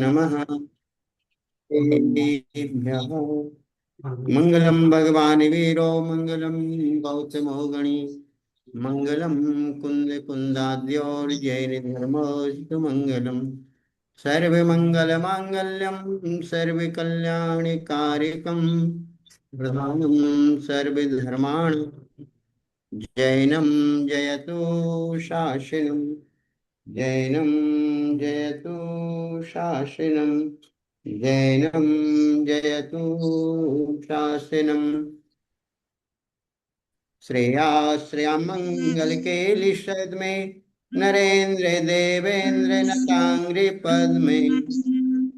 नमः तेभ्यः। मंगलम भगवान वीरो मंगलम गौतमो गणी मंगलम कुंद कुंदाद्योर जैन धर्मस्तु मंगलम सर्व मंगल मांगल्यम सर्व कल्याण कारकम प्रधानम सर्व धर्माण जैनम जयतु शासनम जैनम जयतु शासनम जैनम जयतु शासनम श्रेयाश्रयामंगल के लिषद में नरेंद्र देवेंद्र नतांग्रि पद में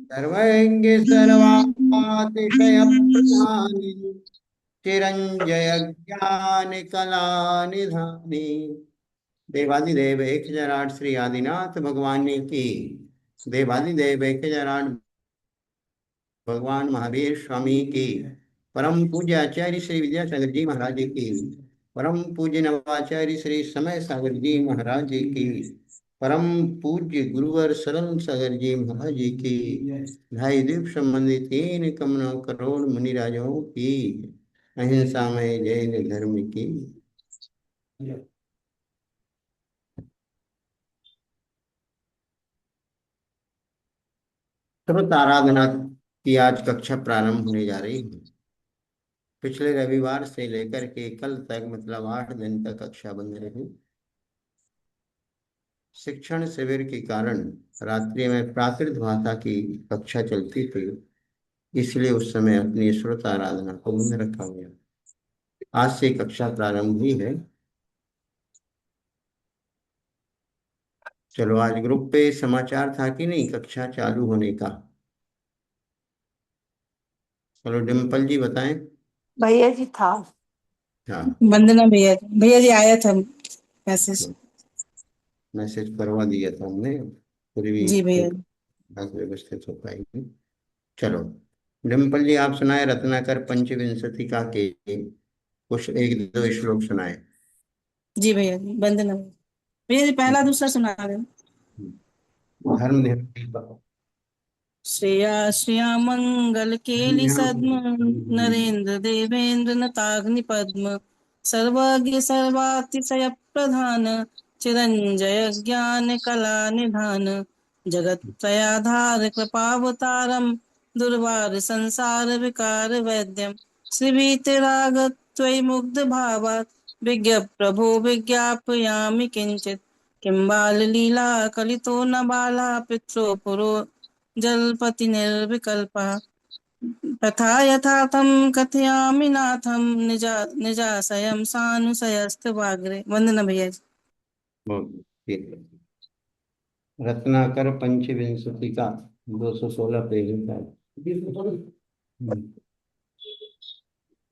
सर्वज्ञ सर्वातिशय प्रधानी चिरंजय ज्ञान कला निधानी। देवादिदेव एक हजार आठ श्री आदिनाथ भगवान की। देवादिदेव एक हजार आठ भगवान महावीर स्वामी की। परम पूज्य आचार्य श्री विद्यासागर जी महाराज की। परम पूज्य नवाचार्य श्री समय सागर जी महाराज की। परम पूज्य गुरुवर शरण सागर जी महाराज की। ढाई द्वीप संबंधी 3 करोड़ मुनिराजों की। अहिंसा में जैन धर्म की। सर्वत आराधना की आज कक्षा प्रारंभ होने जा रही है। पिछले रविवार से लेकर के कल तक मतलब 8 दिन तक कक्षा बंद रही। शिक्षण शिविर के कारण रात्रि में प्राकृत भाषा की कक्षा चलती थी, इसलिए उस समय अपनी श्रुत आराधना को बंद रखा गया। आज से कक्षा प्रारंभ हुई है। चलो, आज ग्रुप पे समाचार था कि नहीं कक्षा चालू होने का? चलो डिम्पल जी बताएं। भैया जी था। हाँ, वंदना भैया जी, भैया जी आया था मैसेज। मैसेज करवा दिया था हमने, फिर भी जी भैया। बात व्यवस्थित हो पाएगी। चलो डिम्पल जी आप सुनाए रत्नाकर पंचविंशति का के कुछ 1 2 श्लोक सुनाए। जी भैया जी, वंदना भैया। भैया जी पहला दूसरा सुना रहे हैं। धर्म निरपेक्ष श्रेया श्रेया मंगल केली सद्म नरेंद्र देवेंद्र नताग्नि पद्म सर्वज्ञ सर्वातिशय प्रधान चिरंजय ज्ञान कला निधान जगत त्रयाधार कृपावतारम दुर्वार संसार विकार वैद्यम श्रीभीतिराग त्वयि मुग्ध भावात् विज्ञ प्रभो विज्ञापयामि किंचित किं बाल लीला कलितो न बाला पित्रो पुरो जलपति निर्विकल्पः तथा यथार्थं कथयामि नाथं निजाशयं सानुशयस्तवाग्रे। वंदना भैया जी। ठीक है। रत्नाकर पंचविंशति का 216 पेज का।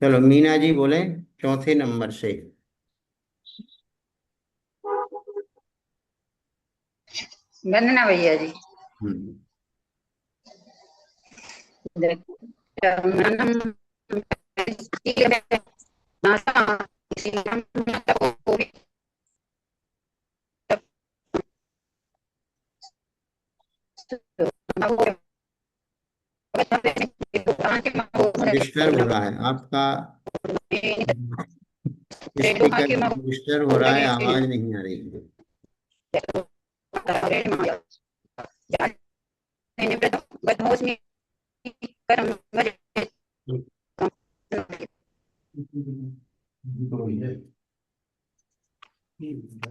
चलो मीना जी बोले चौथे नंबर से। वंदना भैया जी। हम्म। डिस्टर्ब हो रहा है आपका स्पीकर, डिस्टर्ब हो रहा है, आवाज नहीं आ रही है।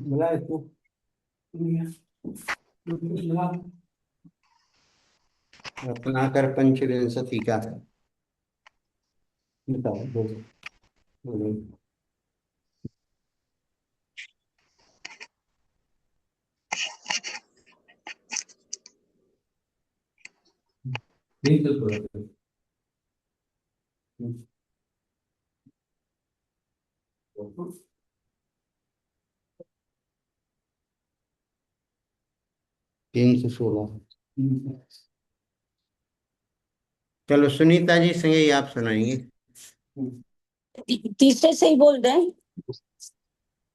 बोला इसको रत्नाकर पंचविंशति का बताओ बोलो। नहीं तो थोड़ा 316। चलो सुनीता जी संगे ही आप सुनाएंगे। तीसरे से ही बोल रहे हैं।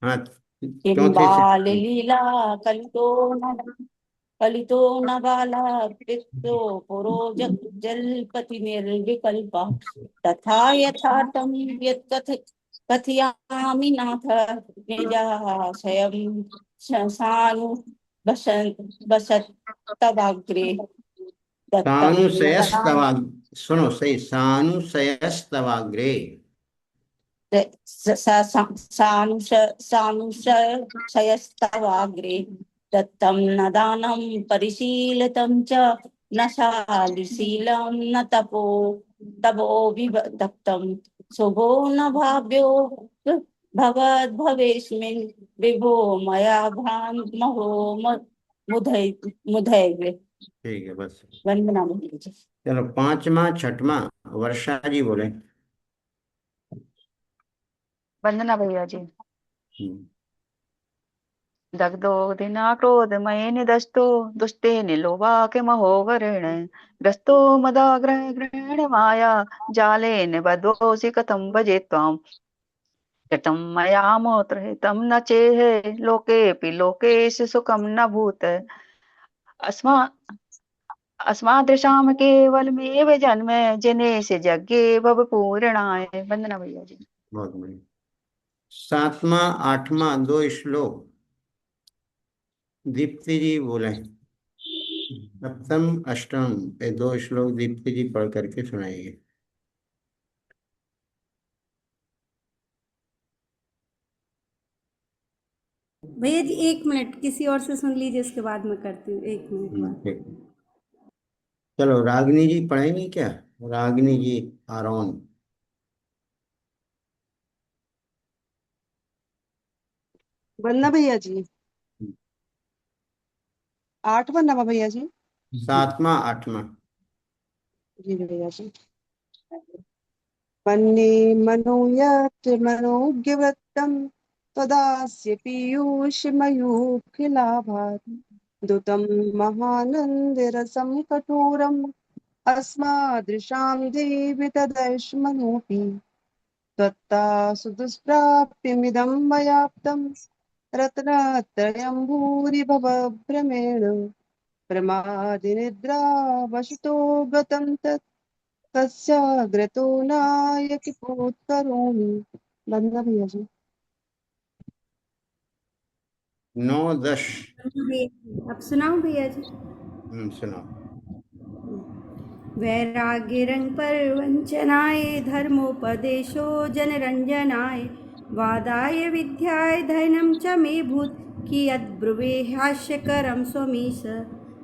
हाँ, चौथे से। किंबाल लीला कलितो न कलितो न बाला पित्रो पुरो जलपति निर्विकल्पा तथा यथार्थं यत् कथयामि नाथ निजाशयं सानु बसत्तवाग्रे दत्तं नदान सानुशयस्तवा, सुनो सही, सानुशयस्तवाग्रे। सानुशयस्तवाग्रे दत्तं न दानं परिशीलितं च न शालिशीलं न तपो तपो विदत्तं शुभो न भाव्यो भवद्भवेस्मिन् विभो मया भ्रामहो मुधै मुधैर्य। ठीक है, बस। वंदना भैया जी। चलो पांचवा छठवां वर्षा जी बोले। वंदना भैया जी। हम्म, दग्धो दिना क्रोधमयेन दष्टो दुष्टेन लोभाके महोगरेण ग्रस्तो मदाग्रहग्रहेण माया जालेन बद्धोऽसि कथं भजे त्वाम् कृतं मया मोत्रहितं न चेह लोकेऽपि लोकेश सुखं न भूत् अस्मा अस्मादृशां केवलमेव जन्म जनेश यज्ञे भव पूर्णाय। वंदना भैया जी। बहुत बढ़िया। सातवां आठवां दो श्लोक दीप्ति जी बोले। सप्तम अष्टम ये दो श्लोक दीप्ति जी पढ़ करके सुनाइए। भैया जी 1 मिनट, किसी और से सुन लीजिए, उसके बाद मैं करती हूँ, 1 मिनट बाद। ठीक। चलो रागिनी जी पढ़ेंगी क्या? रागिनी जी आरोन। वंदना भैया जी। 8वां 9वां भैया जी? सातवां आठवां। जी भैया जी। मन्ये मनो यत् मनोज्ञवृत्तं त्वदास्य पीयूषमयूखिलाभात् दुतं महानन्दिरसं कठोरम् अस्मादृशां देवि तदश्मनोऽपि त्वत्ता सुदुष्प्राप्यमिदं मयाप्तं रत्नत्रयं भूरिभव भ्रमेण प्रमादिनिद्रा वशतो गतं तत् तस्याग्रतो नायकिपोत्करोमि। वंदना भैया जी। 9 10। अब सुनाओ भैया जी। सुनाओ। वैराग्यरंग परवंचनाय धर्मोपदेशो जनरंजनाय वादाय विद्याय धैर्यं च मे भूत् कियद्ब्रुवे हास्यकरं स्वमीश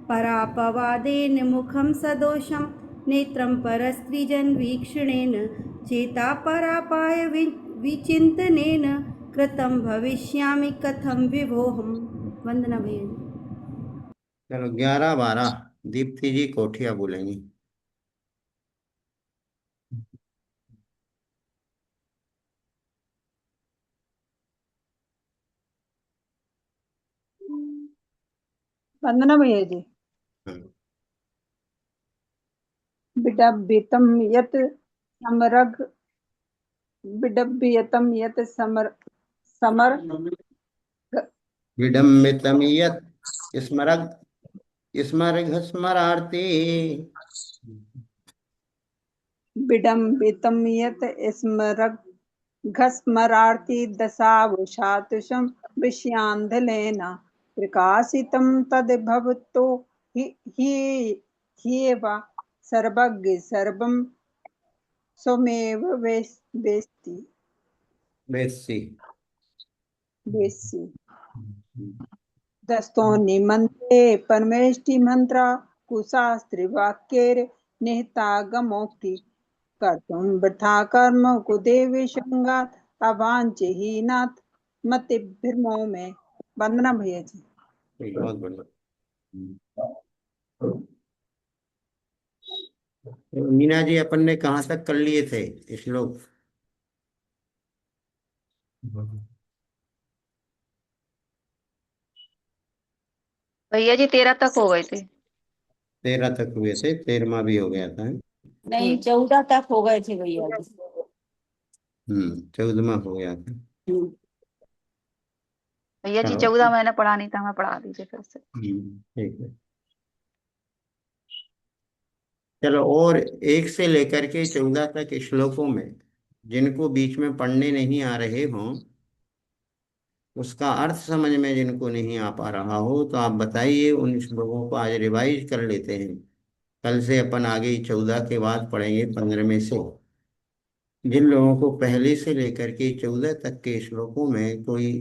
परापवादेन मुखं सदोषं नेत्रं परस्त्रीजनवीक्षणेन चेता परापाय विचिन्तनेन कृतं भविष्यामि कथं विभोहम्। वंदना भैया जी। चलो 11 12 दीप्ति जी कोठिया बोलेंगी। वंदना भैया जी। हम्म, बिडब्बितं यत् समरग बिडब्बियतं यत् समर विडम्बितं यत् स्मरग स्मर्घ स्मरार्ति। बिडम्बितं यत् स्मरघस्मरार्ति दशावुषातुषं विषयान्धलेन प्रकाशितं तद्भवतो हि ह्येव सर्वज्ञ सर्वं स्वमेव वेत्ति। बेसी। दस्तो निमन्त्रे परमेष्टि मन्त्रा कुशास्त्रिवाक्यैर् निहितागमोक्ति कर्तुं वृथा कर्म कुदेवी संगात् अवाञ्छहीनात् मतिभ्रमो में। वंदना भैया जी। बहुत बढ़िया। तो मीना जी अपन ने कहाँ तक कर लिए थे श्लोक? भैया जी 13 तक हो गए थे। 13 तक हुए थे, 13वां भी हो गया था। नहीं 14 तक हो गए थे भैया जी। 14वां हो गया था। भैया जी चलो 14 मैंने पढ़ा नहीं था, मैं पढ़ा दीजिए फिर से। ठीक है। चलो, और 1 से लेकर के 14 तक श्लोकों में जिनको बीच में पढ़ने नहीं आ रहे हों, उसका अर्थ समझ में जिनको नहीं आ पा रहा हो, तो आप बताइए, उन श्लोकों को आज रिवाइज कर लेते हैं। कल से अपन आगे 14 के बाद पढ़ेंगे 15 में से। जिन लोगों को पहले से लेकर के 14 तक के श्लोकों में कोई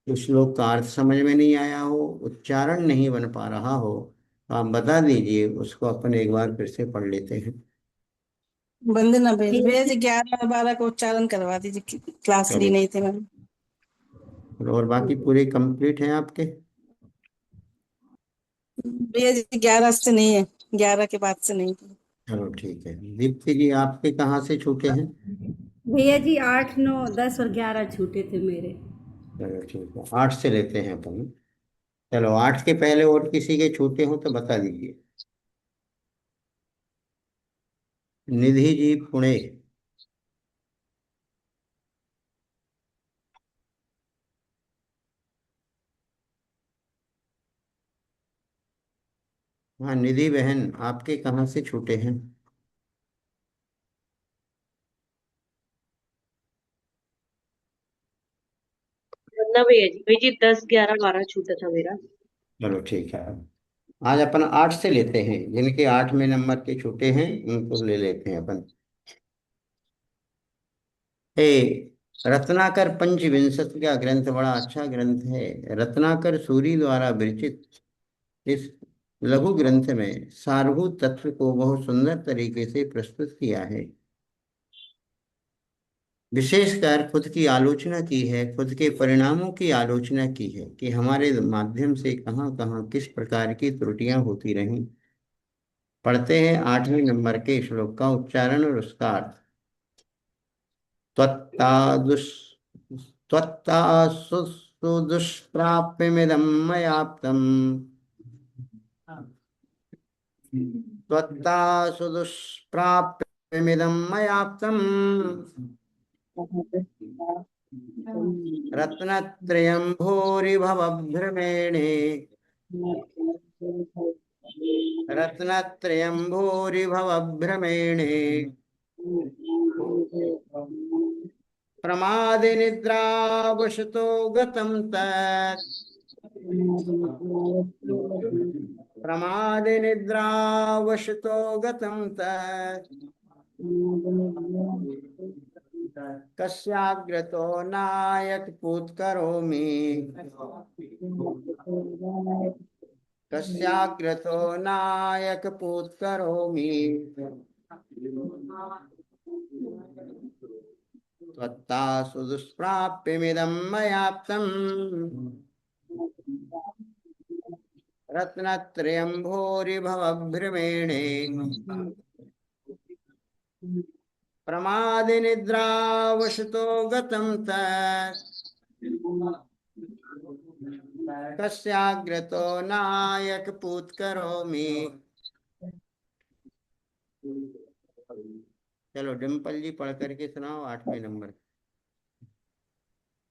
श्लोक का अर्थ समझ में नहीं आया हो, उच्चारण नहीं बन पा रहा हो, तो आप बता दीजिए, उसको अपन एक बार फिर से पढ़ लेते हैं। वंदना भैया जी, भैया जी 11 और 12 को उच्चारण करवा दीजिए, क्लास ली चलो, नहीं थे मैंने। और बाकी पूरे कंप्लीट हैं आपके? भैया जी 11 से नहीं है, 11 के बाद से नहीं है। चलो ठीक है। दीप्ति जी, आपके कहाँ से छूटे हैं? भैया जी 8, 9, 10 और 11 छूटे थे मेरे। चलो ठीक है, 8 से लेते हैं अपन। चलो, 8 के पहले और किसी के छूटे हो तो बता दीजिए। निधि जी, पुणे। हाँ, निधि बहन, आपके कहाँ से छूटे हैं? वरना भैया जी 10, 11, 12 छूटा था मेरा। चलो ठीक है, आज अपन 8 से लेते हैं। जिनके 8वें नंबर के छूटे हैं उनको ले लेते हैं अपन। हे रत्नाकर पंचविंशति का ग्रंथ बड़ा अच्छा ग्रंथ है। रत्नाकर सूरी द्वारा विरचित इस लघु ग्रंथ में सारभूत तत्व को बहुत सुंदर तरीके से प्रस्तुत किया है। विशेषकर खुद की आलोचना की है, खुद के परिणामों की आलोचना की है कि हमारे माध्यम से कहाँ कहाँ किस प्रकार की त्रुटियां होती रहीं। पढ़ते हैं 8वें नंबर के श्लोक का उच्चारण और उसका अर्थ। त्वत्तादुष त्वत्तासु सुदुष्प्राप्यमिदं मयाप्तम् त्वत्तासु दुष्प्राप्यमिदं मयाप्तम् रत्नत्रयं भूरिभवभ्रमेणे रत्नत्रयं भूरिभवभ्रमेणे प्रमादे निद्रावशतो गतं तत् प्रमादे निद्रावशतो गतं तत् कस्याग्रतो नायक पूत करोमि कस्याग्रतो नायक पूत करोमि त्वत्तासु दुष्प्राप्यमिदं मयाप्तम् रत्नत्रयं भूरिभवभ्रमेणे प्रमादे निद्रावशतो गतं तत् कस्याग्रतो नायक पूत करोमि। चलो डिम्पल जी, पढ़ करके सुनाओ 8वें नंबर।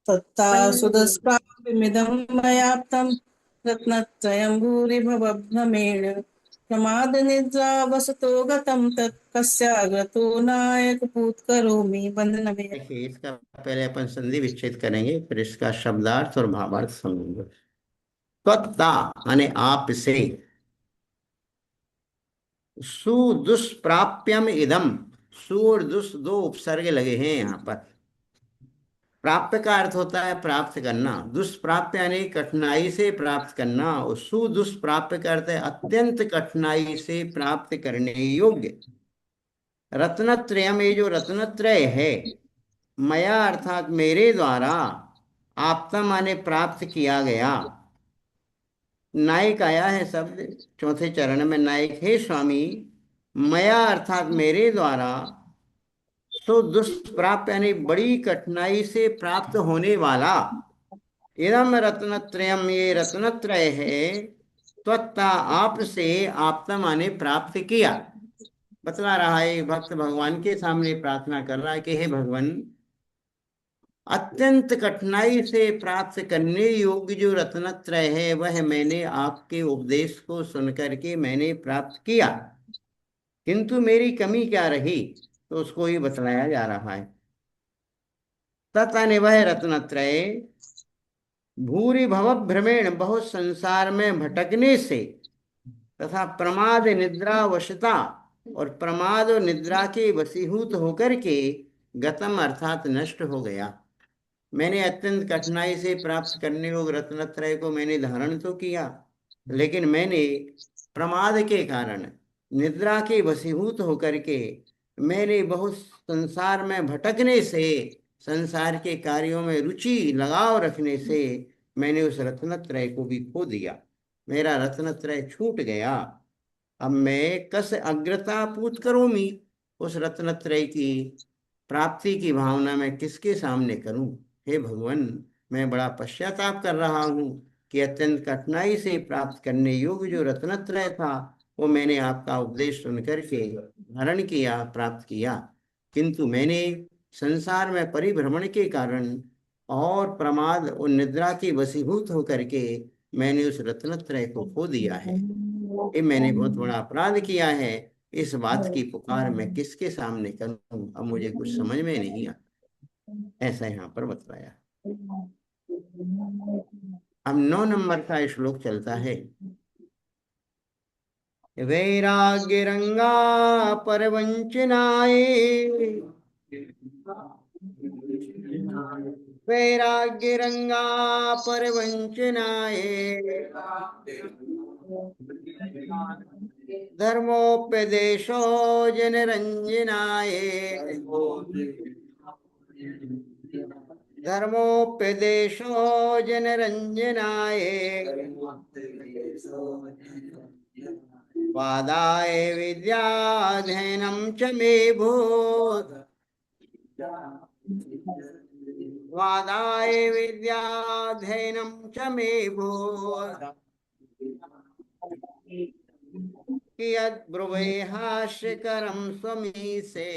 तत्ता सुदस्प्राप्यमिदं मयाप्तं रत्नत्रयं भूरिभवभ्रमेण प्रमादनिद्रावसतो गतं तत् कस्याग्रतो नायकपूत करोमि। वंदना भैया। देखिए, इसका पहले अपन संधि विच्छेद करेंगे, फिर इसका शब्दार्थ और भावार्थ समझेंगे। त्वत्ता यानी आप से, सुदुष्प्राप्यम इदम, सु और दुष् दो उपसर्ग लगे हैं यहाँ पर। प्राप्य का अर्थ होता है प्राप्त करना, दुष्प्राप्य यानी कठिनाई से प्राप्त करना, और सुदुष्प्राप्य का अर्थ है अत्यंत कठिनाई से प्राप्त करने योग्य। रत्नत्रयम, ये जो रत्नत्रय है, मया अर्थात मेरे द्वारा, आपता माने प्राप्त किया गया। नायक आया है शब्द 4थे चरण में, नायक है स्वामी। मया अर्थात मेरे द्वारा, सो दुष्प्राप्य यानी बड़ी कठिनाई से प्राप्त होने वाला। इदम रत्नत्रयम, ये रत्नत्रय है। त्वत्ता आपसे, आपता माने प्राप्त किया। बतला रहा है भक्त भगवान के सामने प्रार्थना कर रहा है कि हे भगवान, अत्यंत कठिनाई से प्राप्त करने योग्य जो रत्नत्रय है वह मैंने आपके उपदेश को सुन करके मैंने प्राप्त किया। किंतु मेरी कमी क्या रही, तो उसको ही बतलाया जा रहा है। ततनिवह रत्नत्रय, भूरि भव भ्रमेण, बहुत संसार में भटकने से, तथा प्रमाद निद्रा वशता, और प्रमाद और निद्रा के वशीभूत होकर के गतम अर्थात नष्ट हो गया। मैंने अत्यंत कठिनाई से प्राप्त करने योग्य रत्नत्रय को मैंने धारण तो किया, लेकिन मैंने प्रमाद के कारण, निद्रा के वशीभूत होकर के, मैंने बहुत संसार में भटकने से, संसार के कार्यों में रुचि लगाव रखने से मैंने उस रत्नत्रय को भी खो दिया। मेरा रत्नत्रय छूट गया। अब मैं कस अग्रता पूत करूँगी, उस रत्नत्रय की प्राप्ति की भावना मैं किसके सामने करूं। हे भगवान, मैं बड़ा पश्चाताप कर रहा हूं कि अत्यंत कठिनाई से प्राप्त करने योग्य जो रत्नत्रय था, वो मैंने आपका उपदेश सुन करके धारण किया, प्राप्त किया, किंतु मैंने संसार में परिभ्रमण के कारण और प्रमाद और निद्रा के वशीभूत होकर के मैंने उस रत्नत्रय को खो दिया है। ये मैंने बहुत बड़ा अपराध किया है। इस बात की पुकार मैं किसके सामने करूं, अब मुझे कुछ समझ में नहीं आता। ऐसा यहाँ पर बतलाया। अब 9 नंबर का श्लोक चलता है। वैराग्य रंगा परवंचनाए, वैराग्य रंगा परवंचनाए, धर्मोपदेशो जनरंजनाय, धर्मोपदेशो जनरंजनाय, वादाय विद्याध्ययनं च मे भूत्, वादाय विद्याध्ययनं च मे भूत्, कियद्ब्रुवे हास्यकरं स्वमीसे,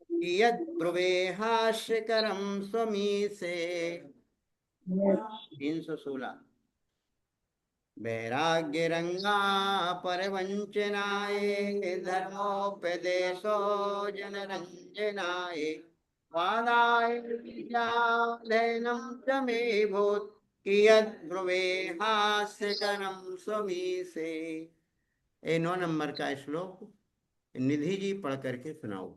कियद्ब्रुवे हास्यकरं स्वमीसे। 316। वैराग्य रंगा परवंचनाय, धर्मोपदेशो जनरंजनाय, वादाय विद्याध्ययनं च मे भूत्, कियद्ब्रुवे हास्यकरं स्वमीसे। 9 नंबर का श्लोक निधि जी पढ़ करके सुनाओ।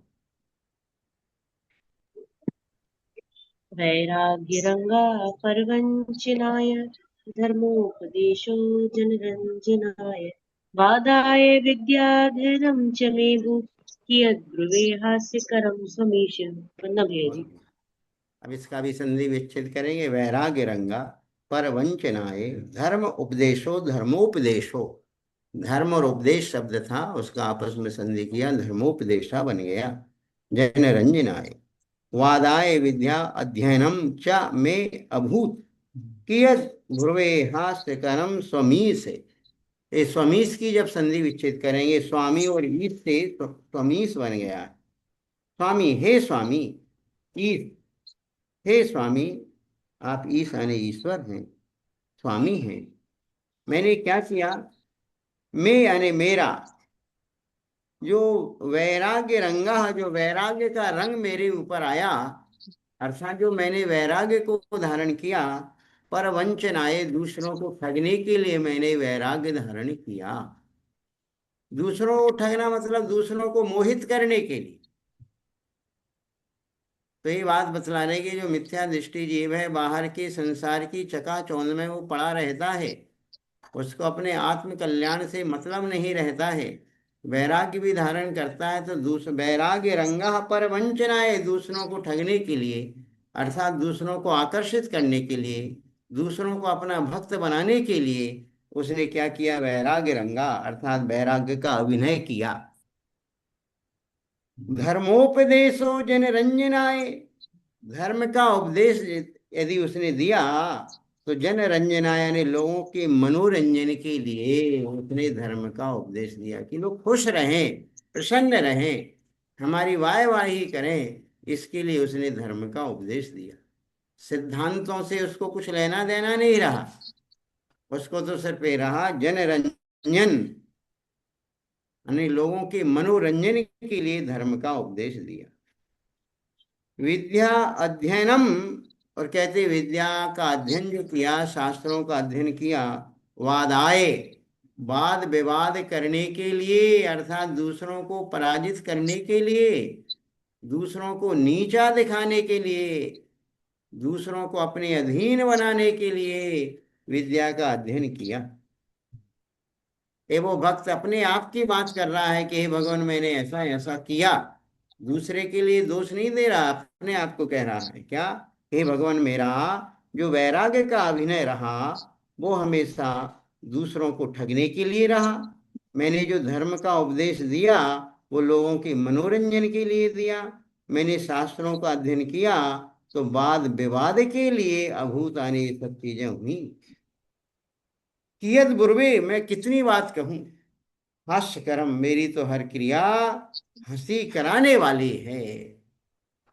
वैराग्यरंगा परवंचनाय, धर्मोपदेशो जनरंजनाय, वादाय विद्याधरम च मे भूत्, कियद्ब्रुवे हास्यकरं स्वमीशं। वंदना भैया जी। अब इसका भी संधि विच्छेद करेंगे। वैराग्य रंगा परवंचनाए, धर्म उपदेशो धर्मोपदेशो, धर्म और उपदेश शब्द था, उसका आपस में संधि किया, धर्मोपदेशा बन गया। जनरंजनाय, वादाय विद्या अध्ययनम च मे अभूत, कियद् ध्रुवे हास्यकरम स्वमीश से। ये स्वमीश की जब संधि विच्छेद करेंगे, स्वामी और ईश से स्वमीश बन गया। स्वामी, हे स्वामी, ईश, हे स्वामी, आप ईश यानी ईश्वर हैं, स्वामी हैं। मैंने क्या किया, मैं यानी मेरा, जो वैराग्य रंगा, जो वैराग्य का रंग मेरे ऊपर आया, अर्थात जो मैंने वैराग्य को धारण किया, पर वंचनाए, दूसरों को ठगने के लिए मैंने वैराग्य धारण किया। दूसरों को ठगना मतलब दूसरों को मोहित करने के लिए। तो ये बात बतलाने की, जो मिथ्या दृष्टि जीव है, बाहर के संसार की चकाचौंध में वो पड़ा रहता है, उसको अपने आत्म कल्याण से मतलब नहीं रहता है। वैराग्य भी धारण करता है तो वैराग्य रंगा पर वंचनाए, दूसरों को ठगने के लिए, अर्थात दूसरों को आकर्षित करने के लिए, दूसरों को अपना भक्त बनाने के लिए उसने क्या किया, वैराग्य रंगा अर्थात वैराग्य का अभिनय किया। धर्मोपदेशो जनरंजनाय, धर्म का उपदेश यदि उसने दिया तो जनरंजनाय यानी लोगों के मनोरंजन के लिए उसने धर्म का उपदेश दिया, कि लोग खुश रहें, प्रसन्न रहें, हमारी वाहवाही करें, इसके लिए उसने धर्म का उपदेश दिया। सिद्धांतों से उसको कुछ लेना देना नहीं रहा, उसको तो सिर्फ ये रहा जनरंजन, यानी लोगों के मनोरंजन के लिए धर्म का उपदेश दिया। विद्या अध्ययनम, और कहते विद्या का अध्ययन जो किया, शास्त्रों का अध्ययन किया, वादाए, वाद विवाद करने के लिए, अर्थात दूसरों को पराजित करने के लिए, दूसरों को नीचा दिखाने के लिए, दूसरों को अपने अधीन बनाने के लिए विद्या का अध्ययन किया। वो भक्त अपने आप की बात कर रहा है कि हे भगवान मैंने ऐसा ऐसा किया, दूसरे के लिए दोष नहीं दे रहा, अपने आप को कह रहा है क्या, हे भगवान मेरा जो वैराग्य का अभिनय रहा वो हमेशा दूसरों को ठगने के लिए रहा। मैंने जो धर्म का उपदेश दिया वो लोगों के मनोरंजन के लिए दिया। मैंने शास्त्रों का अध्ययन किया तो वाद विवाद के लिए अभूत आने ये सब चीजें हुई। कियत बुर्वे, मैं कितनी बात कहूं, हास्य करम, मेरी तो हर क्रिया हंसी कराने वाली है।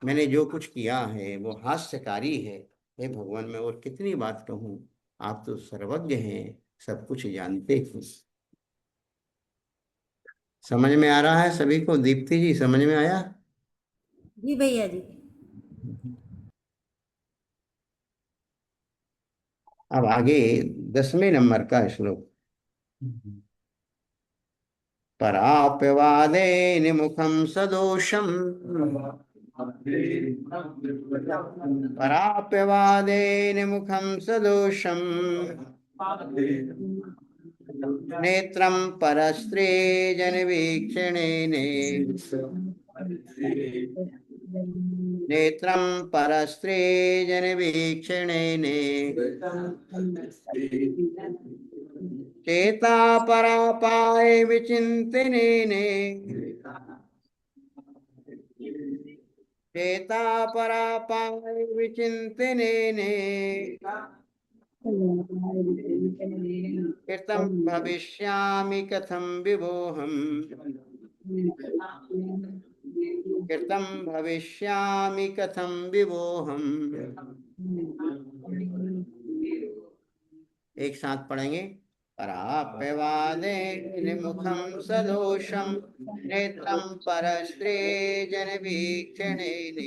मैंने जो कुछ किया है वो हास्यकारी है। हे भगवान मैं और कितनी बात कहूं, आप तो सर्वज्ञ हैं, सब कुछ जानते हैं। समझ में आ रहा है सभी को? दीप्ति जी समझ में आया? जी भैया जी। अब आगे 10वें नंबर का श्लोक। पराप्यवादे मुखम सदोषम, पराप्यवादे मुखम सदोषम, नेत्रम परस्त्रे जनवीक्षणेन, नेत्रम परस्त्रे जनवीक्षणेन, चेता परापाय विचिन्तनेन, चेता परापाय विचिन्तनेन, कृतं भविष्यामि कथं विभोहम्, कृतं भविष्यामि कथं विभोहम्। एक साथ पढ़ेंगे। पराप्यवादे मुखम सदोषम, नेत्रम परस्त्रे जनवीक्षणेन,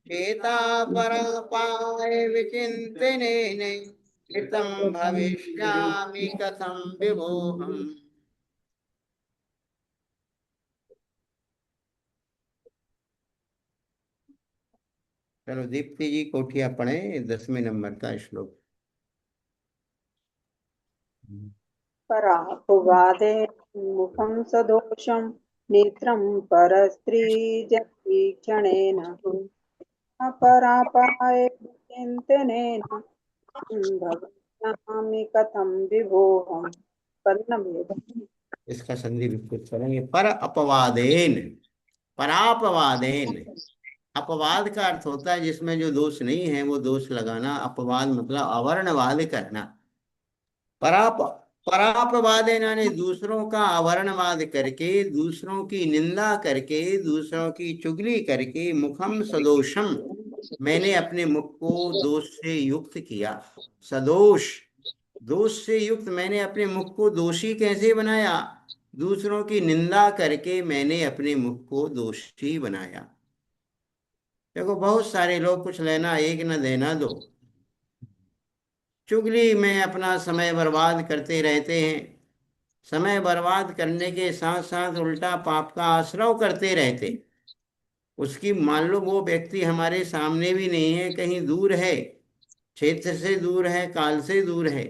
चेता परापाय विचिन्तनेन, कृतं भविष्यामि कथं विभोहम्। चलो दीप्ति जी कोठिया पढ़े 10वें नंबर का श्लोक। परापवादे मुखं सदोषं, नेत्रं परस्त्रीजवीक्षणेन, अपरापाय चिन्तनेन, भविष्यामि कथं विभोहम्। कर्णभेद। इसका संधि विस्तृत करेंगे। पर अपवादेन, परापवादेन, अपवाद का अर्थ होता है जिसमें जो दोष नहीं है वो दोष लगाना। अपवाद मतलब अवर्णवाद करना। परापवाद यानी दूसरों का अवर्णवाद करके, दूसरों की निंदा करके, दूसरों की चुगली करके, मुखम सदोषम, मैंने अपने मुख को दोष से युक्त किया। सदोष, दोष से युक्त, मैंने अपने मुख को दोषी कैसे बनाया? दूसरों की निंदा करके मैंने अपने मुख को दोषी बनाया। देखो बहुत सारे लोग कुछ लेना एक न देना दो, चुगली में अपना समय बर्बाद करते रहते हैं। समय बर्बाद करने के साथ साथ उल्टा पाप का आश्रय करते रहते। उसकी मान लो वो व्यक्ति हमारे सामने भी नहीं है, कहीं दूर है, क्षेत्र से दूर है, काल से दूर है,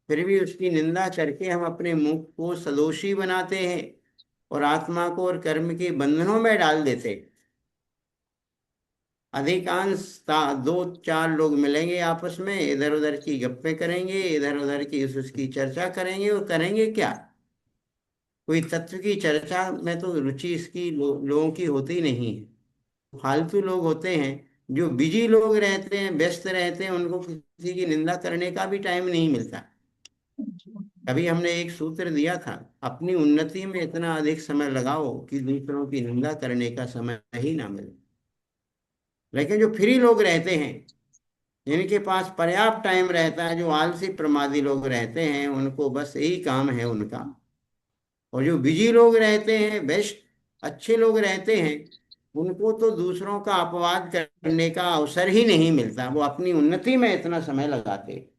फिर भी उसकी निंदा करके हम अपने मुख को सदोषी बनाते हैं और आत्मा को और कर्म के बंधनों में डाल देते हैं। अधिकांश 2-4 लोग मिलेंगे आपस में, इधर उधर की गप्पे करेंगे, इधर उधर की उसकी चर्चा करेंगे, और करेंगे क्या? कोई तत्व की चर्चा में तो रुचि इसकी लोगों की होती नहीं है। फालतू लोग होते हैं, जो बिजी लोग रहते हैं, व्यस्त रहते हैं, उनको किसी की निंदा करने का भी टाइम नहीं मिलता। कभी हमने एक सूत्र दिया था, अपनी उन्नति में इतना अधिक समय लगाओ कि दूसरों की निंदा करने का समय ही ना मिले। लेकिन जो फ्री लोग रहते हैं, जिनके पास पर्याप्त टाइम रहता है, जो आलसी प्रमादी लोग रहते हैं, उनको बस यही काम है उनका, और जो बिजी लोग रहते हैं, बेस्ट अच्छे लोग रहते हैं, उनको तो दूसरों का अपवाद करने का अवसर ही नहीं मिलता, वो अपनी उन्नति में इतना समय लगाते।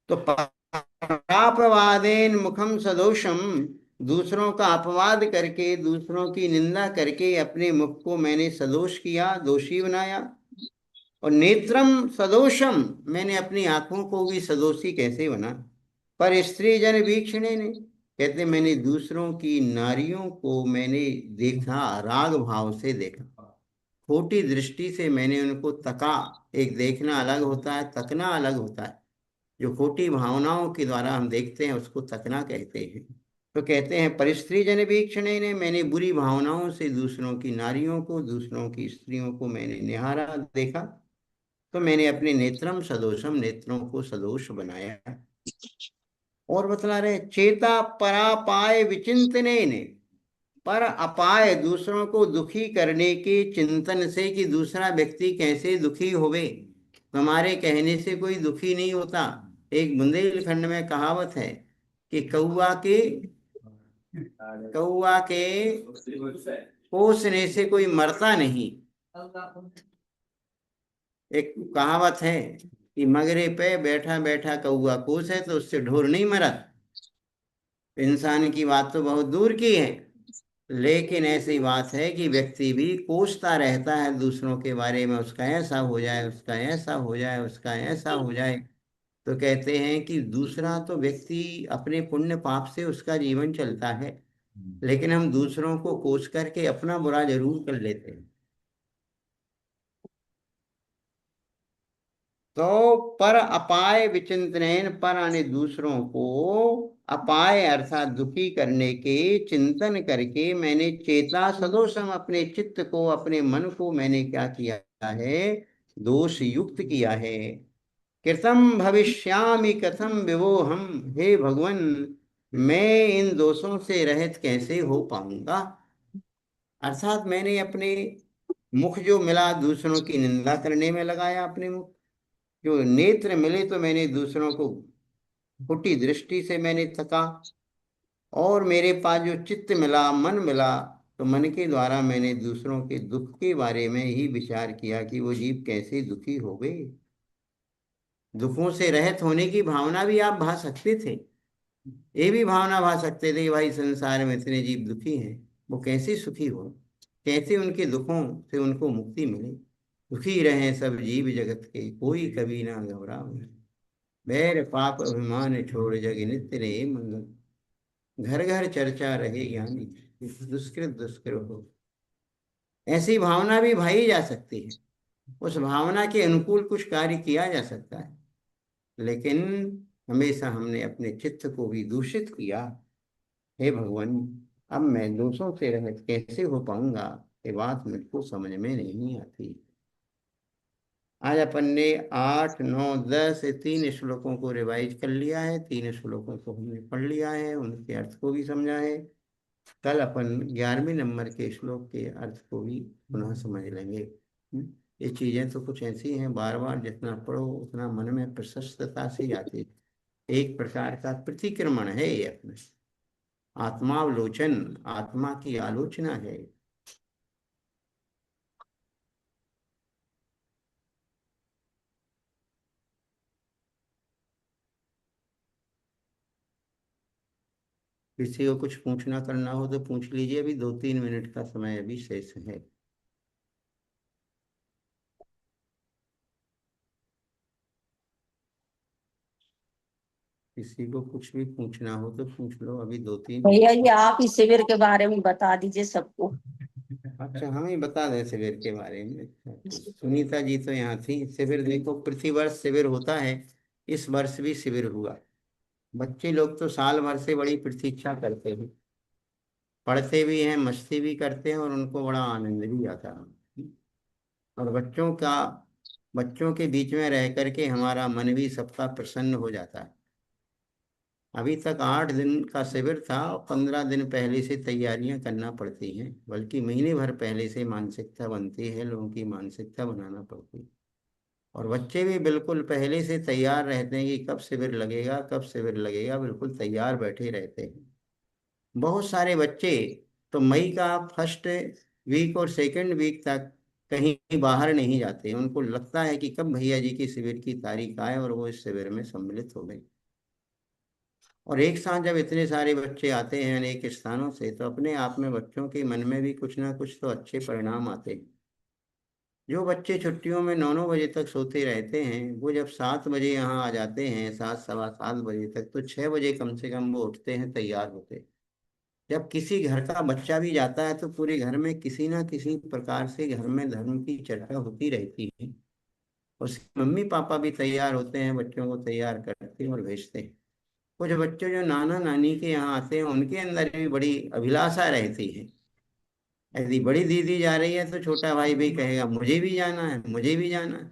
तो परापवादेन मुखम सदोषम, दूसरों का अपवाद करके, दूसरों की निंदा करके अपने मुख को मैंने सदोष किया, दोषी बनाया। और नेत्रम सदोषम, मैंने अपनी आंखों को भी सदोषी कैसे बना। पर स्त्री जन वीक्षणे ने, कहते मैंने दूसरों की नारियों को मैंने देखा, राग भाव से देखा, खोटी दृष्टि से मैंने उनको तका। एक देखना अलग होता है, तकना अलग होता है। जो खोटी भावनाओं के द्वारा हम देखते हैं उसको तकना कहते हैं। तो कहते हैं परिस्त्री जन वीक्षणे ने, मैंने बुरी भावनाओं से दूसरों की नारियों को, दूसरों की स्त्रियों को मैंने निहारा, देखा। तो मैंने अपने नेत्रम सदोषम, नेत्रों को सदोष बनाया। और बतला रहे चेता परापाय विचिंतने ने, पर अपाय दूसरों को दुखी करने के चिंतन से कि दूसरा व्यक्ति कैसे दुखी होवे। हमारे कहने से कोई दुखी नहीं होता। एक बुंदेलखंड में कहावत है कि कौआ के पोसने से कोई मरता नहीं। एक कहावत है कि मगरे पे बैठा बैठा कौआ कोस है तो उससे ढोर नहीं मरा। इंसान की बात तो बहुत दूर की है, लेकिन ऐसी बात है कि व्यक्ति भी कोसता रहता है दूसरों के बारे में, उसका ऐसा हो जाए, उसका ऐसा हो जाए, उसका ऐसा हो जाए। तो कहते हैं कि दूसरा तो व्यक्ति अपने पुण्य पाप से उसका जीवन चलता है, लेकिन हम दूसरों को कोस करके अपना बुरा जरूर कर लेते हैं। तो पर अपाय विचिंतन, पर आने दूसरों को अपाय अर्थात दुखी करने के चिंतन करके मैंने चेता सदोषम, अपने चित्त को, अपने मन को मैंने क्या किया है, दोष युक्त किया है। कृतम भविष्यामि कथम विवोहम, हे भगवान मैं इन दोषों से रहित कैसे हो पाऊंगा। अर्थात मैंने अपने मुख जो मिला दूसरों की निंदा करने में लगाया, अपने मुख जो नेत्र मिले तो मैंने दूसरों को खोटी दृष्टि से मैंने तका। और मेरे पास जो चित्त मिला, मन मिला, तो मन के द्वारा मैंने दूसरों के दुख के बारे में ही विचार किया कि वो जीव कैसे दुखी हो गए। दुखों से रहित होने की भावना भी आप भा सकते थे, ये भी भावना भा सकते थे भाई संसार में इतने जीव दुखी हैं, वो कैसे सुखी हो, कैसे उनके दुखों से उनको मुक्ति मिले। दुखी रहे सब जीव जगत के, कोई कभी ना घबरावे, बैर पाप अभिमान छोड़ जग नित्य रहे मंगल। घर घर चर्चा रहे ज्ञानी, दुष्कृत दुष्कृत हो। ऐसी भावना भी भाई जा सकती है, उस भावना के अनुकूल कुछ कार्य किया जा सकता है, लेकिन हमेशा हमने अपने चित्त को भी दूषित किया। हे भगवान अब मैं दोषों से रहित कैसे हो पाऊंगा, ये बात मुझको समझ में नहीं आती। आज अपन ने 8, 9, 10 तीन श्लोकों को रिवाइज कर लिया है, 3 श्लोकों को हमने पढ़ लिया है, उनके अर्थ को भी समझा है। कल अपन 11वें नंबर के श्लोक के अर्थ को भी पुनः समझ लेंगे। ये चीजें तो कुछ ऐसी हैं, बार बार जितना पढ़ो उतना मन में प्रशस्तता से आती है। एक प्रकार का प्रतिक्रमण है ये अपने आत्मावलोचन, आत्मा की आलोचना है। किसी को कुछ पूछना करना हो तो पूछ लीजिए, अभी 2-3 मिनट का समय अभी शेष है। किसी को कुछ भी पूछना हो तो पूछ लो, अभी 2-3। भैया जी आप इस शिविर के बारे में बता दीजिए सबको। अच्छा हम ही बता दें शिविर के बारे में। सुनीता जी तो यहाँ थी। शिविर देखो, प्रतिवर्ष शिविर होता है, इस वर्ष भी शिविर हुआ। बच्चे लोग तो साल भर से बड़ी प्रतीक्षा करते हैं, पढ़ते भी हैं, मस्ती भी करते हैं, और उनको बड़ा आनंद भी आता है। और बच्चों के बीच में रह करके हमारा मन भी सबका प्रसन्न हो जाता है। अभी तक 8 दिन का शिविर था और 15 दिन पहले से तैयारियां करना पड़ती हैं, बल्कि महीने भर पहले से मानसिकता बनती है, लोगों की मानसिकता बनाना पड़ती है। और बच्चे भी बिल्कुल पहले से तैयार रहते हैं कि कब शिविर लगेगा, कब शिविर लगेगा, बिल्कुल तैयार बैठे रहते हैं। बहुत सारे बच्चे तो मई का फर्स्ट वीक और सेकंड वीक तक कहीं बाहर नहीं जाते। उनको लगता है कि कब भैया जी की शिविर की तारीख आए और वो इस शिविर में सम्मिलित हो गए। और एक साथ जब इतने सारे बच्चे आते हैं अनेक स्थानों से, तो अपने आप में बच्चों के मन में भी कुछ ना कुछ तो अच्छे परिणाम आते हैं। जो बच्चे छुट्टियों में 9-9 बजे तक सोते रहते हैं, वो जब 7 बजे यहाँ आ जाते हैं, 7 सवा 7 बजे तक, तो 6 बजे कम से कम वो उठते हैं, तैयार होते हैं। जब किसी घर का बच्चा भी जाता है तो पूरे घर में किसी ना किसी प्रकार से घर में धर्म की चर्चा होती रहती है। उसके मम्मी पापा भी तैयार होते हैं, बच्चों को तैयार करते हैं और भेजते हैं। कुछ बच्चे जो नाना नानी के यहाँ आते हैं, उनके अंदर भी बड़ी अभिलाषा रहती है। यदि बड़ी दीदी जा रही है तो छोटा भाई भी कहेगा मुझे भी जाना है, मुझे भी जाना है।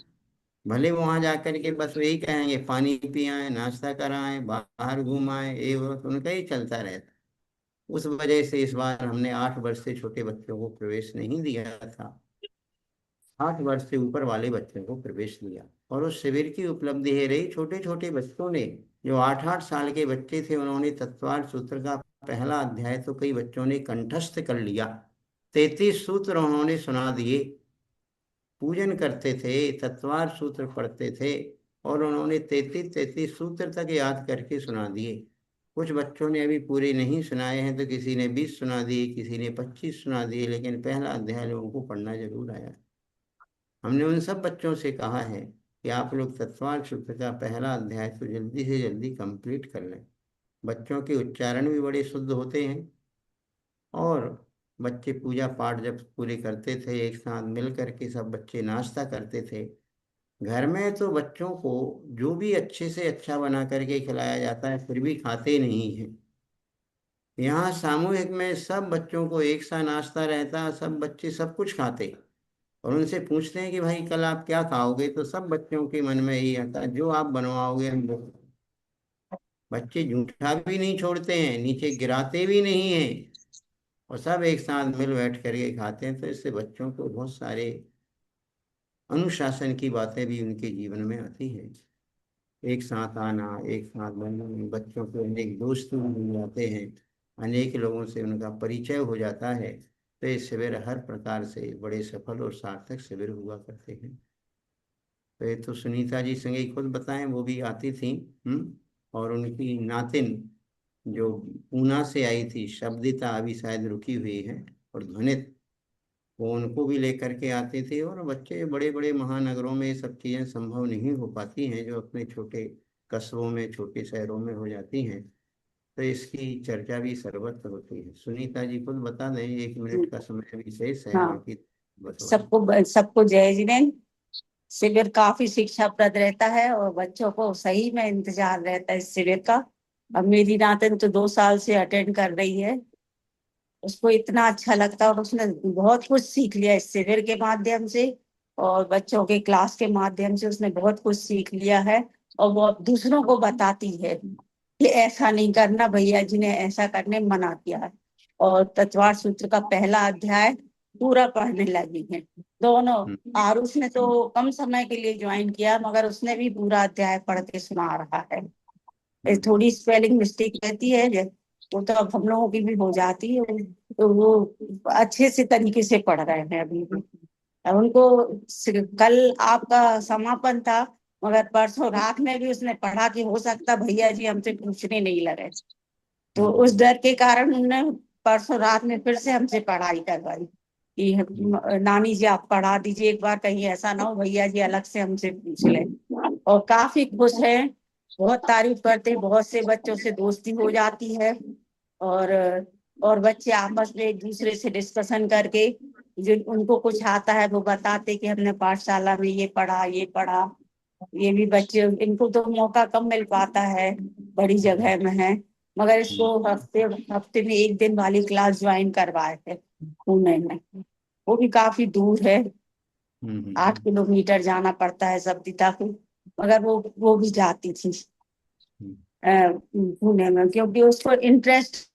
भले वो वहां जाकर के बस वही कहेंगे पानी पियाए, नाश्ता कराएं, बाहर घुमाएं, ये वो तो उनका ही चलता रहता। उस वजह से इस बार हमने 8 वर्ष से छोटे बच्चों को प्रवेश नहीं दिया था, 8 वर्ष से ऊपर वाले बच्चों को प्रवेश दिया। और उस शिविर की उपलब्धि है रही, छोटे छोटे बच्चों ने, जो 8-8 साल के बच्चे थे, उन्होंने तत्वार सूत्र का पहला अध्याय तो कई बच्चों ने कंठस्थ कर लिया। 33 सूत्र उन्होंने सुना दिए। पूजन करते थे, तत्वार सूत्र पढ़ते थे, और उन्होंने 33 सूत्र तक याद करके सुना दिए। कुछ बच्चों ने अभी पूरे नहीं सुनाए हैं, तो किसी ने 20 सुना दिए, किसी ने 25 सुना दिए, लेकिन पहला अध्याय लोगों को पढ़ना जरूर आया। हमने उन सब बच्चों से कहा है कि आप लोग तत्वार सूत्र का पहला अध्याय तो जल्दी से जल्दी कंप्लीट कर लें। बच्चों के उच्चारण भी बड़े शुद्ध होते हैं, और बच्चे पूजा पाठ जब पूरे करते थे, एक साथ मिल करके सब बच्चे नाश्ता करते थे। घर में तो बच्चों को जो भी अच्छे से अच्छा बना करके खिलाया जाता है, फिर भी खाते नहीं हैं। यहाँ सामूहिक में सब बच्चों को एक सा नाश्ता रहता, सब बच्चे सब कुछ खाते। और उनसे पूछते हैं कि भाई कल आप क्या खाओगे, तो सब बच्चों के मन में यही आता है, जो आप बनवाओगे हम वो। बच्चे जूठा भी नहीं छोड़ते हैं, नीचे गिराते भी नहीं हैं, और सब एक साथ मिल बैठ करके खाते हैं। तो इससे बच्चों को बहुत सारे अनुशासन की बातें भी उनके जीवन में आती है। एक साथ आना, एक साथ बनना, बच्चों को अनेक दोस्त भी मिल जाते हैं, अनेक लोगों से उनका परिचय हो जाता है। तो ये शिविर हर प्रकार से बड़े सफल और सार्थक शिविर हुआ करते हैं। तो ये तो सुनीता जी संगे खुद बताएं, वो भी आती थी। और उनकी नातिन जो पूना से आई थी, शब्दिता, अभी शायद रुकी हुई है, और ध्वनित, वो उनको भी लेकर के आते थे। और बच्चे बड़े बड़े महानगरों में ये सब चीज़ें संभव नहीं हो पाती हैं, जो अपने छोटे कस्बों में, छोटे शहरों में हो जाती हैं। तो इसकी चर्चा भी सर्वत्र होती है। सुनीता जी खुद बता दें, 1 मिनट का समय विशेष है, हाँ, बाकी बतवा। सबको जय जिनेन्द्र। शिविर काफी शिक्षाप्रद रहता है और बच्चों को सही में इंतजार रहता है इस शिविर का। अब मेरी नातिन तो 2 साल से अटेंड कर रही है, उसको इतना अच्छा लगता है और उसने बहुत कुछ सीख लिया इस शिविर के माध्यम से, और बच्चों के क्लास के माध्यम से उसने बहुत कुछ सीख लिया है। और वो अब दूसरों को बताती है कि ऐसा नहीं करना, भैया जी ने ऐसा करने मना किया है। और तत्वार सूत्र का पहला अध्याय पूरा पढ़ने लगी है दोनों। आरुष ने तो कम समय के लिए ज्वाइन किया, मगर उसने भी पूरा अध्याय पढ़ के सुना रहा है। थोड़ी स्पेलिंग मिस्टेक रहती है, वो तो अब हम लोगों की भी हो जाती है, तो वो अच्छे से तरीके से पढ़ रहे हैं अभी भी। अब उनको कल आपका समापन था, मगर परसों रात में भी उसने पढ़ा कि हो सकता भैया जी हमसे पूछने नहीं लगे, तो उस डर के कारण उन्होंने परसों रात में फिर से हमसे पढ़ाई करवाई कि नानी जी आप पढ़ा दीजिए एक बार, कहीं ऐसा ना हो भैया जी अलग से हमसे पूछ लें। और काफी खुश है, बहुत तारीफ करते हैं, बहुत से बच्चों से दोस्ती हो जाती है। और और बच्चे आपस में एक दूसरे से डिस्कशन करके, जो उनको कुछ आता है वो बताते कि हमने पाठशाला में ये पढ़ा, ये पढ़ा। ये भी बच्चे, इनको तो मौका कम मिल पाता है, बड़ी जगह में है, मगर इसको हफ्ते हफ्ते में 1 दिन वाली क्लास ज्वाइन करवाए थे पुणे में। वो भी काफी दूर है, 8 किलोमीटर जाना पड़ता है शब्दिता को, मगर वो भी जाती थी पुणे में, क्योंकि उसको इंटरेस्ट